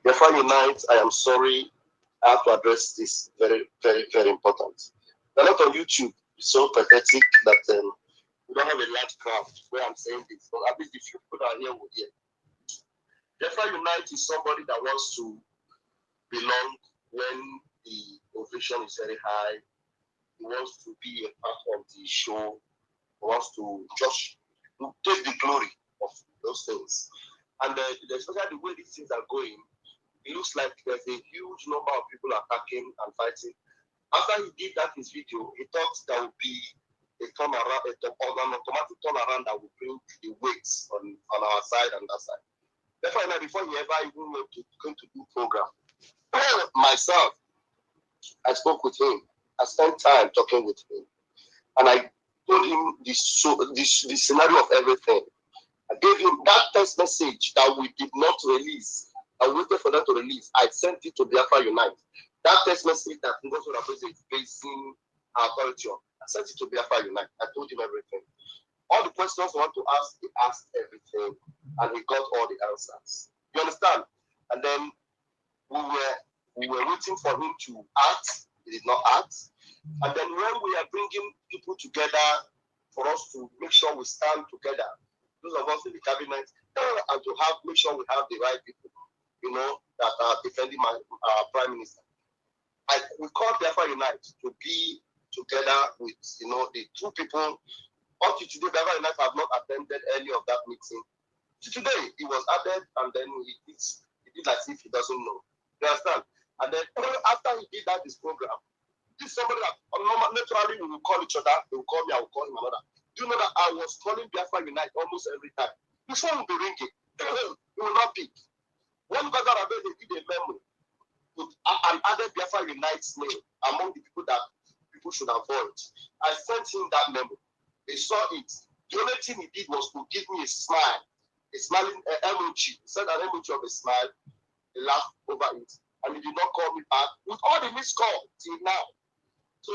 Biafra Unite, I am sorry, I have to address this very, very, very important. A lot on YouTube is so pathetic that we don't have a large crowd where I'm saying this, but at least the few people that are here will hear. Biafra Unite is somebody that wants to belong when the ovation is very high. He wants to be a part of the show. He wants to just take the glory of those things. And especially the way these things are going, it looks like there's a huge number of people attacking and fighting. After he did that his video, he thought there would be a turnaround, an automatic turnaround that would bring the weights on our side and that side. Therefore, before he ever even went to going to do program, myself, I spoke with him. I spent time talking with him, and I told him the scenario of everything. I gave him that text message that we did not release. I waited for them to release. I sent it to Biafra Unite. That text message that Ngozi Onabueze is facing our authority on, I sent it to Biafra Unite. I told him everything. All the questions I want to ask, he asked everything, and he got all the answers. You understand? And then we were waiting for him to act. He did not act. And then when we are bringing people together for us to make sure we stand together, those of us in the cabinet, and to make sure we have the right people, that are defending our prime minister. We called Biafra Unite to be together with, the two people. Up to today, Biafra Unite have not attended any of that meeting. Today, he was added, and then he did as if he doesn't know. You understand? And then after he did that, this program, this is somebody that naturally we will call each other. They will call me, I will call him another. Do you know that I was calling Biafra Unite almost every time? The phone will be ringing. He will not pick. When Gagarabe they did a memo with an added Biafra Unite's name among the people that people should avoid, I sent him that memo. He saw it. The only thing he did was to give me a smile, a smiling emoji. He sent an emoji of a smile. He laughed over it, and he did not call me back with all the missed calls till now. So,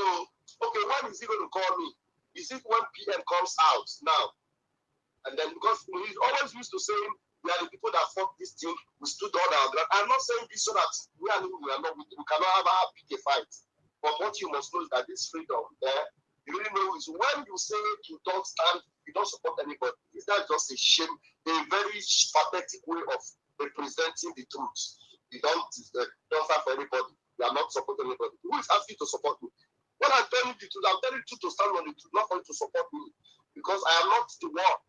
okay, when is he going to call me? Is it when PM comes out now? And then because he always used to say, we are the people that fought this thing, we stood all our ground. I'm not saying this so that we cannot have a fight. But what you must know is that this freedom there, you really know is when you say you don't stand, you don't support anybody. Is that just a shame, a very pathetic way of representing the truth? You don't stand for anybody. You are not supporting anybody. Who is asking to support me? When I'm telling you the truth, I'm telling you to stand on the truth, not for you to support me. Because I am not the one.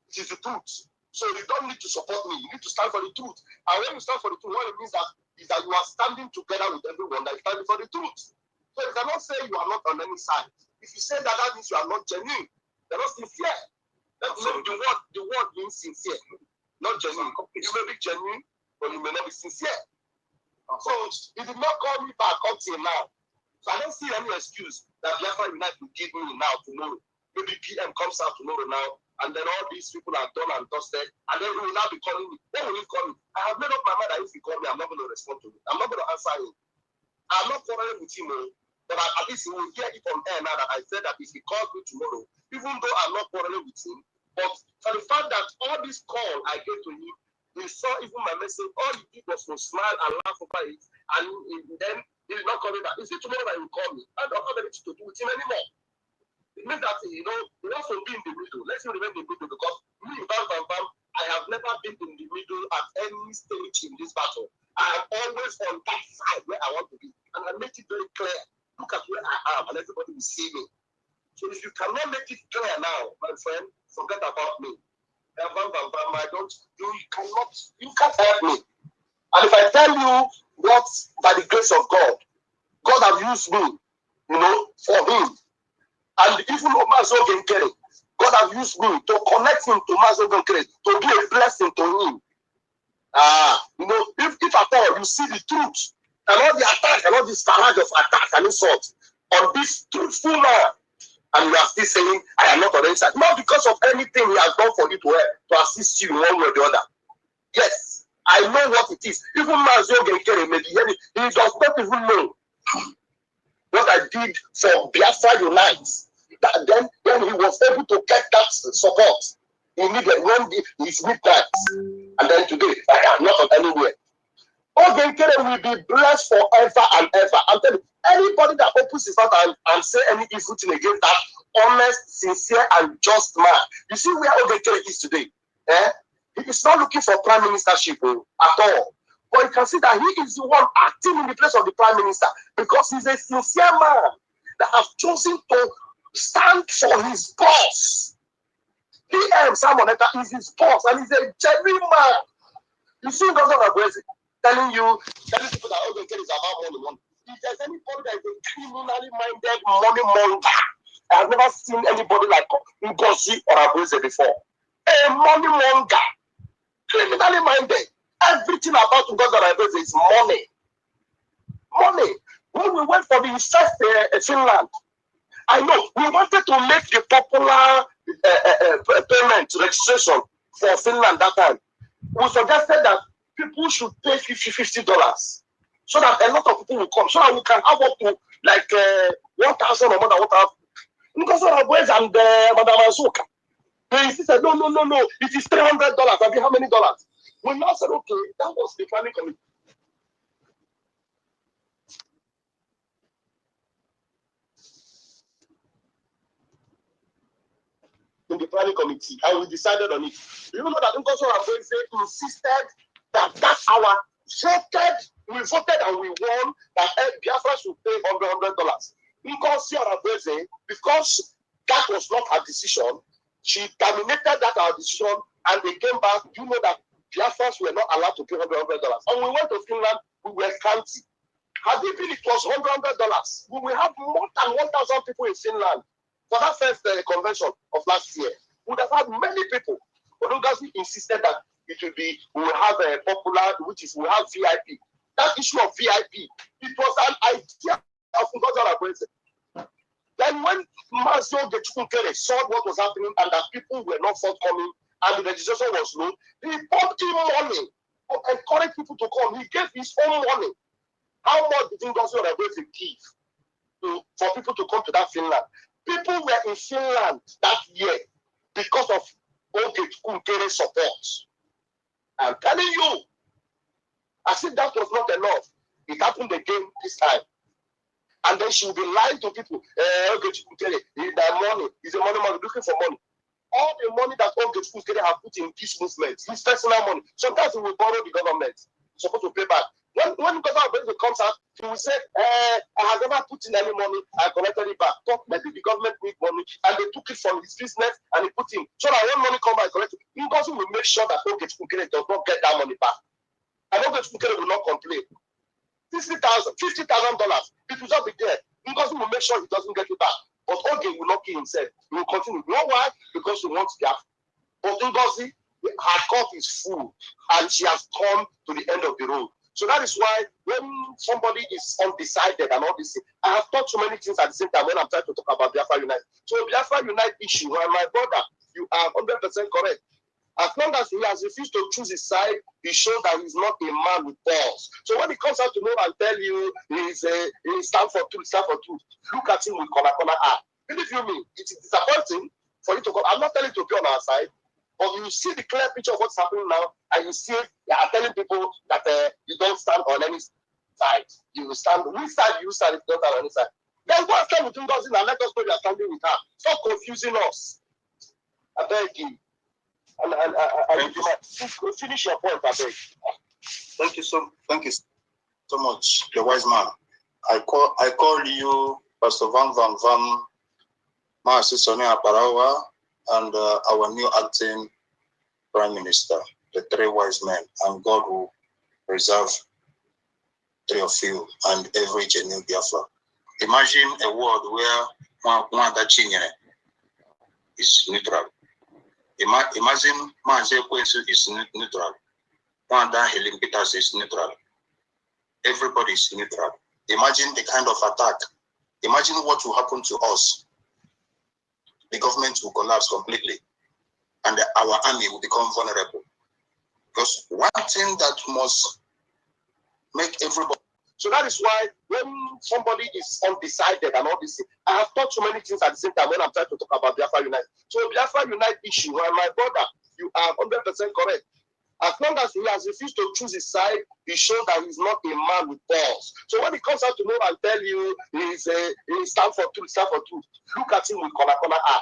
It is the truth. So you don't need to support me. You need to stand for the truth. And when you stand for the truth, what it means is that you are standing together with everyone that is standing for the truth. So you cannot say you are not on any side. If you say that, that means you are not genuine. You're not sincere. So the word means sincere, not genuine. You may be genuine, but you may not be sincere. So you did not call me back up till now. So I don't see any excuse that Biafra Unite will give me now, tomorrow. Maybe PM comes out tomorrow now, and then all these people are done and dusted, and then he will now be calling me. When will he call me? I have made up my mind that if he call me, I'm not going to respond to him. I'm not going to answer him. I'm not quarreling with him, but at least he will hear it on air now that I said that if he calls me tomorrow, even though I'm not quarreling with him, but for the fact that all this call I gave to him, he saw even my message, all he did was to smile and laugh over it, and then he did not call me back. Is it tomorrow that he will call me? I don't have anything to do with him anymore. It means that, he wants to be in the middle. Let's remain in the middle, because me, I have never been in the middle at any stage in this battle. I am always on that side where I want to be. And I make it very clear. Look at where I am, and everybody will see me. So if you cannot make it clear now, my friend, forget about me. You can't help me. And if I tell you what, by the grace of God, God have used me, for him. And even Mazi Ogenkere, God have used me to connect him to Mazi Ogenkere, to be a blessing to him. If at all you see the truth, and all the attacks, and all this barrage of attacks and insults on this truthful man, and you are still saying, I am not on any side. Not because of anything he has done for you to assist you in one way or the other. Yes, I know what it is. Even Mazi Ogenkere, maybe he does not even know what I did for Biafra Unite. Then he was able to get that support he needed when his midnight. And then today, I am not on anywhere. Ogenkere will be blessed forever and ever. I'm telling you, anybody that opens his mouth and say any evil thing against that honest, sincere, and just man. You see where Ogenkere is today. He is not looking for prime ministership at all. But you can see that he is the one acting in the place of the prime minister because he's a sincere man that has chosen to stand for his boss. PM Simon Eka is his boss and he's a genuine man. You see, Dr. Agwezi telling people that Ogenkere is about money. If there's anybody that is a criminally minded money monger, I have never seen anybody like Ngozi or Agwezi before. A money monger, criminally minded. Everything about Ngozi or Agwezi is money. Money. When we went for the first Finland, I know we wanted to make the popular payment registration for Finland that time. We suggested that people should pay $50 so that a lot of people will come, so that we can have up to like 1,000 or more than 1,000. Because of our boys and Madam Azuka, they said, no, it is $300. I mean, how many dollars? We now said, okay, that was the planning committee. In the planning committee, and we decided on it. You know that Ngozi Oraveze insisted that hour we voted and we won that Biafra should pay $100. Ngozi Oraveze, because that was not her decision, she terminated that our decision and they came back. You know that Biafras were not allowed to pay $100. And we went to Finland, we were county. Had it been it was $100, we will have more than 1,000 people in Finland. For that first convention of last year, we would have had many people. But Ngozi insisted that it will be, we will have a popular, which is we have VIP. That issue of VIP, it was an idea of Ngozi Oraveze. Then when Mazi saw what was happening and that people were not forthcoming and the registration was low, he pumped in money to encourage people to come. He gave his own money. How much did Ngozi Oraveze give for people to come to that Finland? People were in Finland that year because of Ogenkere support. I'm telling you, as if that was not enough, it happened again this time. And then she will be lying to people. Ogenkere, that money is a money man looking for money. All the money that Ogenkere have put in this movement, his personal money. Sometimes he will borrow the government. He's supposed to pay back. When government comes out, he will say, I have never put in any money, I collected it back. But maybe the government need money, and they took it from his business and he put in. So that when money comes back, collect it. Ngozi will make sure that Ogenkere does not get that money back. And Ogenkere will not complain. $50,000, it will just be there. Ngozi will make sure he doesn't get it back. But Oge will not kill himself. He will continue. You know why? Because he wants that. But Ngozi, her cup is full, and she has come to the end of the road. So that is why when somebody is undecided and all this, I have taught so many things at the same time when I'm trying to talk about Biafra Unite. So Biafra Unite issue, and my brother, you are 100% correct. As long as he has refused to choose his side, he shows that he's not a man with balls. So when he comes out to know and tell you he stands for truth, look at him with corner eye. Believe you me, it is disappointing for you to come. I'm not telling you to be on our side. But you see the clear picture of what's happening now, and you see they are telling people that you don't stand on any side. You will stand, which side you stand if you don't stand on any side. Then go and stand with Ngozi and let us know you are standing with her. Stop confusing us. I beg you. And finish your point, I beg. Thank you so much, the wise man. I call you Pastor Van Mazi Sonia Aparawa, and our new acting Prime Minister, the three wise men, and God will preserve three of you and every genuine Biafra. Imagine a world where one that is neutral. Imagine Mazi Ekpa is neutral. One that Helen Peters is neutral. Everybody is neutral. Imagine the kind of attack. Imagine what will happen to us. The government will collapse completely, and our army will become vulnerable. Because one thing that must make everybody. So that is why when somebody is undecided and all this, I have taught so many things at the same time when I'm trying to talk about Biafra Unite. So Biafra Unite issue, and my brother, you are 100% correct. As long as he has refused to choose his side, he shows that he's not a man with balls. So when he comes out tomorrow and tell you he stand for truth, look at him with corner eye.